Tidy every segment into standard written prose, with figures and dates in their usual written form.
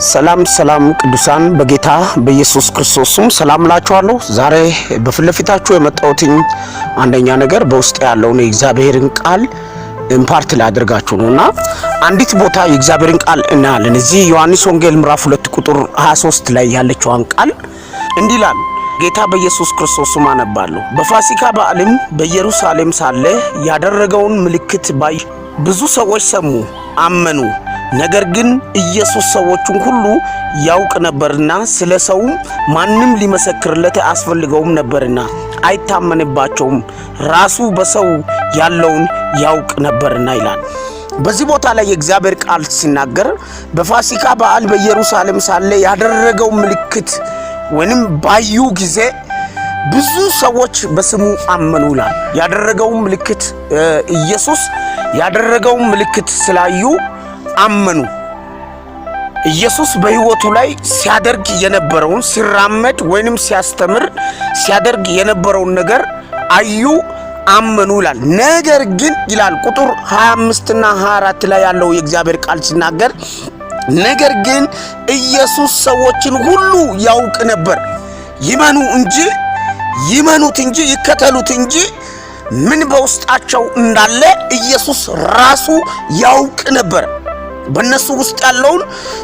ሰላም ቅዱሳን በጌታ በኢየሱስ ክርስቶስም ሰላም ላችኋለሁ። ዛሬ በፍለፊታችሁ የመጣሁትኝ አንደኛ ነገር በውስጥ ያለውን የእግዚአብሔርን ቃል ኢምፓርት ላደርጋችሁ ነውና አንዲት ቦታ የእግዚአብሔርን ቃል እናያለን። እዚህ ዮሐንስ ወንጌል ምዕራፍ 2 ቁጥር 23 ላይ ያለችውን ቃል እንዲላል ጌታ በኢየሱስ ክርስቶስም አነባለሁ። በፋሲካ በዓልም በኢየሩሳሌም ሳለ ያደረገውን ምልክት ባይ ብዙ ሰዎች ሰሙ፣ አመኑ። ነገር ግን ኢየሱስ ሰዎችን ሁሉ ያውቅ ነበርና ስለ ሰው ማንም ሊመሰክርለት አስፈልገውም ነበርና አይታመንባቸውም፣ ራሱ በሰው ያለውን ያውቅ ነበርና ይላል። በዚህ ቦታ ላይ የእግዚአብሔር ቃል ሲናገር በፋሲካ በዓል በኢየሩሳሌም ሳለ ያደረገው ምልክት ወይንም ባዩ ጊዜ ብዙ ሰዎች በስሙ አመኑ ይላል። ያደረገው ምልክት ኢየሱስ ያደረገው ምልክት ስላዩ አመኑ። ኢየሱስ በሕይወቱ ላይ ሲያደርግ የነበረውን ሲራመድ ወይንም ሲያስተምር ሲያደርግ የነበረውን ነገር አዩ፣ አመኑ ይላል። ነገር ግን ይላል ቁጥር 25 እና 24 ላይ ያለው የእግዚአብሔር ቃል ሲናገር ነገር ግን ኢየሱስ ሰዎችን ሁሉ ያውቅ ነበር። ይመኑት እንጂ ይከተሉት እንጂ ምን በውስጣቸው እንዳለ ኢየሱስ ራሱ ያውቅ ነበር። በእነሱ ውስጥ ያለውን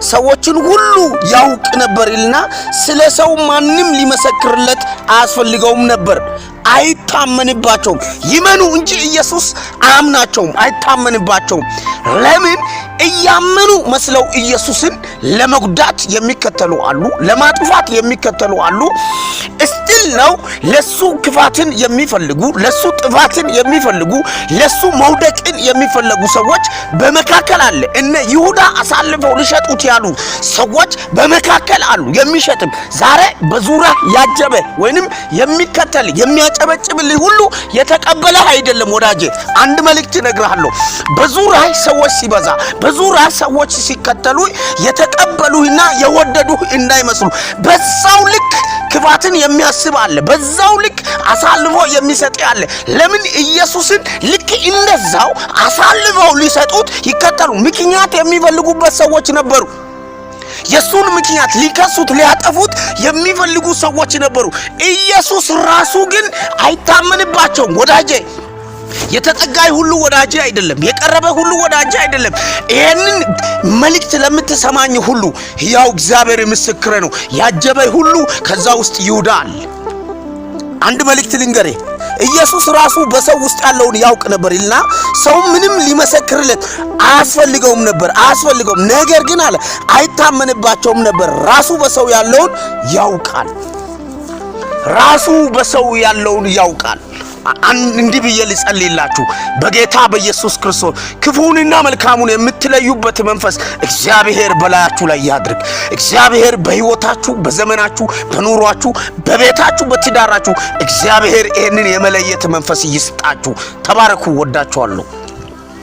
ሰዎችን ሁሉ ያውቅ ነበር ይልና ስለ ሰው ማንም ሊመሰክርለት አያስፈልገውም ነበር። አይታመንባቸውም። ይመኑ እንጂ ኢየሱስ አያምናቸውም፣ አይታመንባቸውም። ለምን? እያመኑ መስለው ኢየሱስን ለመጉዳት የሚከተሉ አሉ፣ ለማጥፋት የሚከተሉ አሉ። እስቲል ነው ለሱ ክፋትን የሚፈልጉ፣ ለሱ ጥፋትን የሚፈልጉ፣ ለሱ መውደቅን የሚፈልጉ ሰዎች በመካከል አለ። እነ ይሁዳ አሳልፈው ሊሸጡት ያሉ ሰዎች በመካከል አሉ። የሚሸጥም ዛሬ በዙሪያ ያጀበ ወይንም የሚከተል የሚያጨበጭብልህ ሁሉ የተቀበለ አይደለም ወዳጄ። አንድ መልእክት እነግርሃለሁ። በዙሪያ ሰዎች ሲበዛ፣ በዙሪያ ሰዎች ሲከተሉ የተቀበሉህና የወደዱህ እንዳይመስሉ። በዛው ልክ ክፋትን የሚያስብ አለ፣ በዛው ልክ አሳልፎ የሚሰጥ አለ። ለምን? ኢየሱስን ልክ እንደዛው አሳልፈው ሊሰጡት ይከተሉ። ምክንያት የሚፈልጉበት ሰዎች ነበሩ። የሱን ምክንያት ሊከሱት ሊያጠፉት የሚፈልጉ ሰዎች ነበሩ። ኢየሱስ ራሱ ግን አይታመንባቸውም ወዳጄ። የተጠጋይ ሁሉ ወዳጄ አይደለም፣ የቀረበ ሁሉ ወዳጄ አይደለም። ይሄንን መልእክት ለምትሰማኝ ሁሉ ያው እግዚአብሔር ምስክሬ ነው፣ ያጀበይ ሁሉ ከዛ ውስጥ ይውዳል። አንድ መልእክት ልንገሬ። ኢየሱስ ራሱ በሰው ውስጥ ያለውን ያውቅ ነበር ይልና ሰው ምንም ሊመሰክርለት አያስፈልገውም። ነገር ግን አለ አይታመንባቸውም ነበር። ራሱ በሰው ያለውን ያውቃል። ራሱ በሰው ያለውን ያውቃል። እንዲህ ብዬ ልጸልይላችሁ በጌታ በኢየሱስ ክርስቶስ ክፉንና መልካሙን የምትለዩበት መንፈስ እግዚአብሔር በላያችሁ ላይ ያድርግ። እግዚአብሔር በሕይወታችሁ፣ በዘመናችሁ፣ በኑሯችሁ፣ በቤታችሁ፣ በትዳራችሁ እግዚአብሔር ይህንን የመለየት መንፈስ ይስጣችሁ። ተባረኩ። ወዳችኋለሁ።